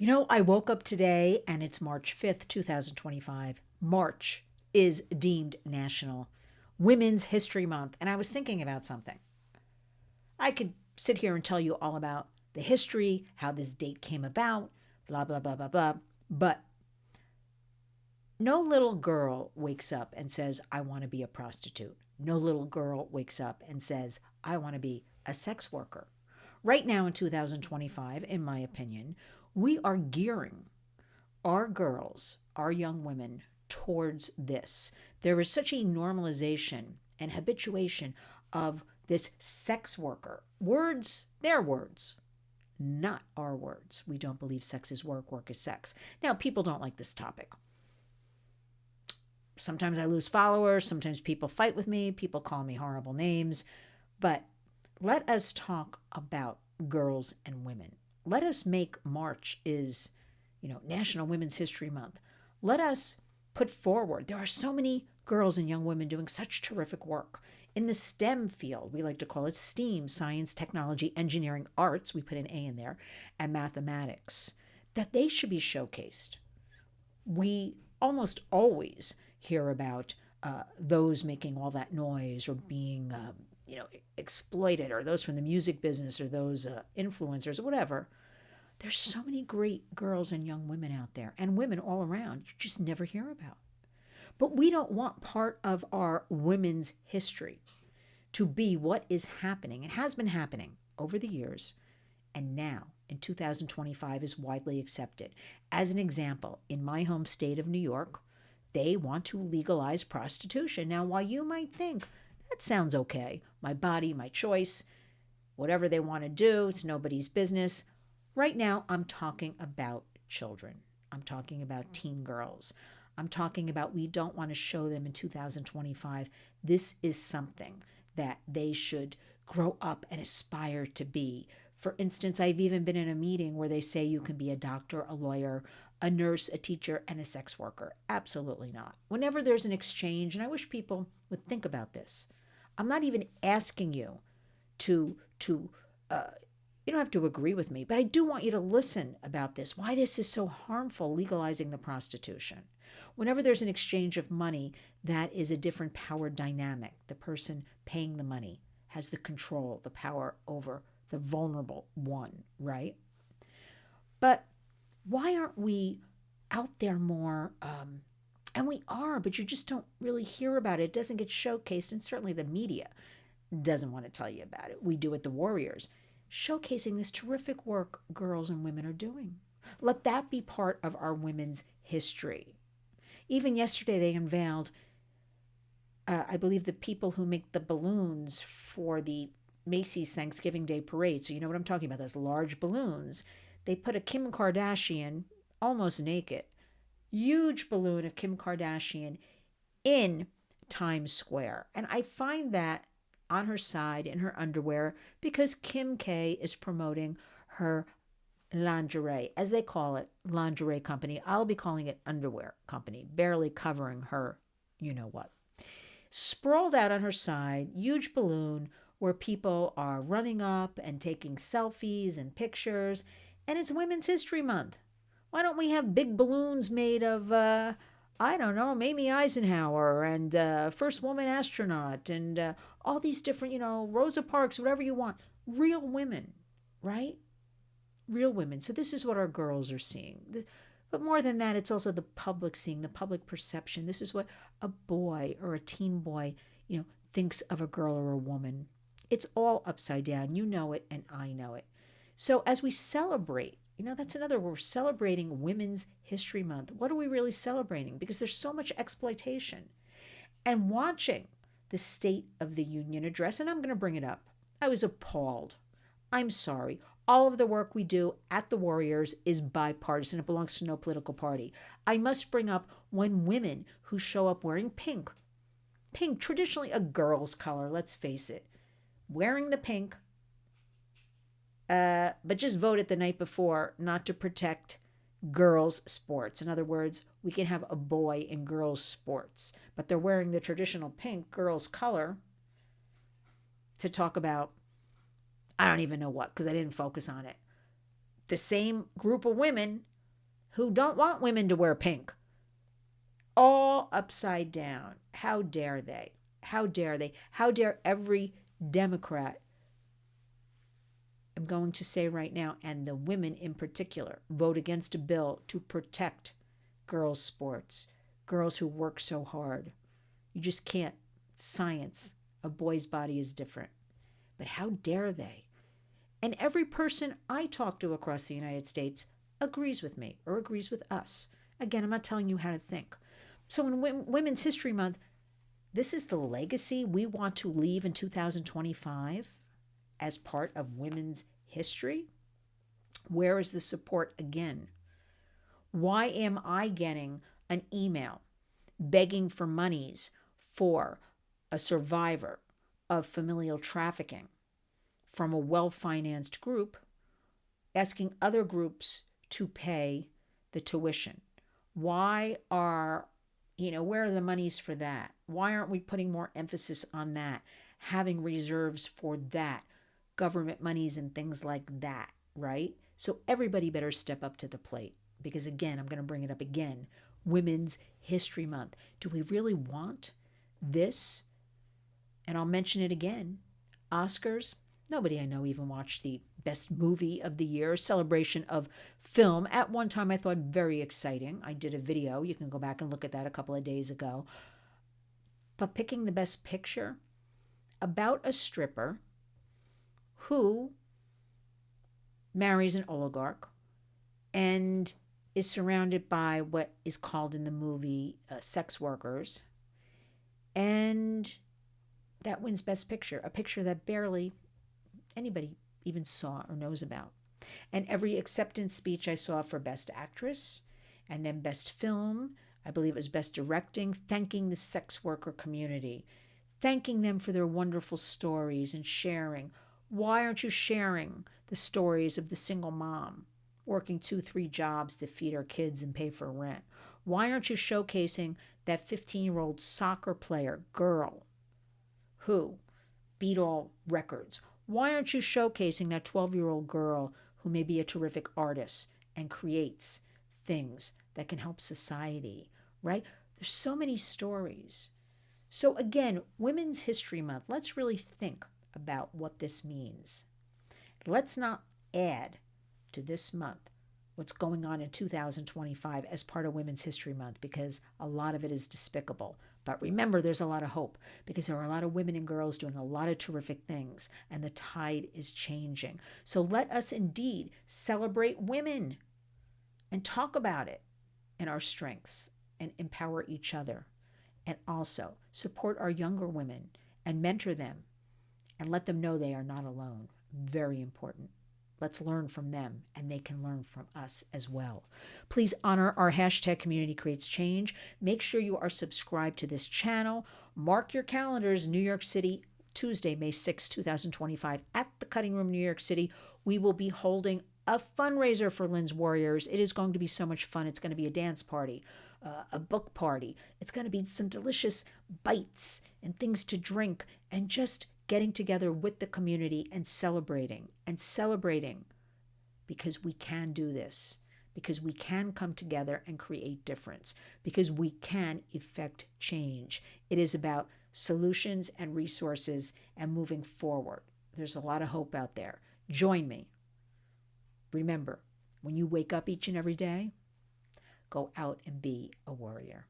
I woke up today and it's March 5th, 2025. March is deemed National Women's History Month. And I was thinking about something. I could sit here and tell you all about the history, how this date came about, blah, blah, blah, blah, blah. But no little girl wakes up and says, I want to be a prostitute. No little girl wakes up and says, I want to be a sex worker. Right now in 2025, in my opinion, we are gearing our girls, our young women, towards this. There is such a normalization and habituation of this sex worker. Words, their words, not our words. We don't believe sex is work, work is sex. Now, people don't like this topic. Sometimes I lose followers. Sometimes people fight with me. People call me horrible names. But let us talk about girls and women. Let us make March is, National Women's History Month. Let us put forward. There are so many girls and young women doing such terrific work in the STEM field. We like to call it STEAM, science, technology, engineering, arts. We put an A in there, and mathematics, that they should be showcased. We almost always hear about those making all that noise or being, exploited, or those from the music business, or those influencers, or whatever. There's so many great girls and young women out there, and women all around, you just never hear about. But we don't want part of our women's history to be what is happening. It has been happening over the years, and now in 2025 is widely accepted. As an example, in my home state of New York, they want to legalize prostitution. Now, while you might think, that sounds okay, my body, my choice, whatever they want to do, it's nobody's business. Right now, I'm talking about children. I'm talking about teen girls. I'm talking about we don't want to show them in 2025. This is something that they should grow up and aspire to be. For instance, I've even been in a meeting where they say you can be a doctor, a lawyer, a nurse, a teacher, and a sex worker. Absolutely not. Whenever there's an exchange, and I wish people would think about this, I'm not even asking you to you don't have to agree with me, but I do want you to listen about this, why this is so harmful, legalizing the prostitution. Whenever there's an exchange of money, that is a different power dynamic. The person paying the money has the control, the power over the vulnerable one, right? But why aren't we out there more? And we are, but you just don't really hear about it. It doesn't get showcased, and certainly the media doesn't want to tell you about it. We do at the Warriors, showcasing this terrific work girls and women are doing. Let that be part of our women's history. Even yesterday, they unveiled, I believe, the people who make the balloons for the Macy's Thanksgiving Day Parade. So you know what I'm talking about, those large balloons. They put a Kim Kardashian, almost naked, huge balloon of Kim Kardashian in Times Square. And I find that on her side in her underwear because Kim K is promoting her lingerie, as they call it, lingerie company. I'll be calling it underwear company, barely covering her, you know what. Sprawled out on her side, huge balloon where people are running up and taking selfies and pictures. And it's Women's History Month. Why don't we have big balloons made of, I don't know, Mamie Eisenhower and first woman astronaut and all these different, Rosa Parks, whatever you want. Real women, right? Real women. So this is what our girls are seeing. But more than that, it's also the public seeing, the public perception. This is what a boy or a teen boy, thinks of a girl or a woman. It's all upside down. You know it and I know it. So as we celebrate, that's another, we're celebrating Women's History Month. What are we really celebrating? Because there's so much exploitation. And watching the State of the Union address, and I'm going to bring it up, I was appalled. I'm sorry. All of the work we do at the Warriors is bipartisan. It belongs to no political party. I must bring up when women who show up wearing pink, traditionally a girl's color, let's face it, wearing the pink, but just voted the night before not to protect girls' sports. In other words, we can have a boy in girls' sports, but they're wearing the traditional pink girls' color to talk about, I don't even know what, because I didn't focus on it. The same group of women who don't want women to wear pink. All upside down. How dare they? How dare they? How dare every Democrat, I'm going to say right now, and the women in particular, vote against a bill to protect girls' sports, girls who work so hard. You just can't. Science. A boy's body is different. But how dare they? And every person I talk to across the United States agrees with me or agrees with us. Again, I'm not telling you how to think. So in Women's History Month, this is the legacy we want to leave in 2025 as part of women's history. Where is the support again? Why am I getting an email begging for monies for a survivor of familial trafficking from a well-financed group asking other groups to pay the tuition? Why are, where are the monies for that? Why aren't we putting more emphasis on that? Having reserves for that, government monies and things like that, right? So everybody better step up to the plate because, again, I'm going to bring it up again. Women's History Month. Do we really want this? And I'll mention it again. Oscars. Nobody I know even watched the best movie of the year, celebration of film. At one time, I thought very exciting. I did a video. You can go back and look at that a couple of days ago. But picking the best picture about a stripper who marries an oligarch and is surrounded by what is called in the movie sex workers. And that wins Best Picture, a picture that barely anybody even saw or knows about. And every acceptance speech I saw for Best Actress and then Best Film, I believe it was Best Directing, thanking the sex worker community, thanking them for their wonderful stories and sharing. Why aren't you sharing the stories of the single mom working 2-3 jobs to feed her kids and pay for rent? Why aren't you showcasing that 15-year-old soccer player girl who beat all records? Why aren't you showcasing that 12-year-old girl who may be a terrific artist and creates things that can help society, right? There's so many stories. So again, Women's History Month, let's really think about what this means. Let's not add to this month what's going on in 2025 as part of Women's History Month, because a lot of it is despicable. But remember, there's a lot of hope because there are a lot of women and girls doing a lot of terrific things, and the tide is changing. So let us indeed celebrate women and talk about it and our strengths and empower each other, and also support our younger women and mentor them and let them know they are not alone. Very important. Let's learn from them, and they can learn from us as well. Please honor our hashtag Community Creates Change. Make sure you are subscribed to this channel. Mark your calendars, New York City, Tuesday, May 6, 2025, at the Cutting Room, New York City. We will be holding a fundraiser for Lynn's Warriors. It is going to be so much fun. It's going to be a dance party, a book party. It's going to be some delicious bites and things to drink and just getting together with the community and celebrating because we can do this, because we can come together and create difference, because we can effect change. It is about solutions and resources and moving forward. There's a lot of hope out there. Join me. Remember, when you wake up each and every day, go out and be a warrior.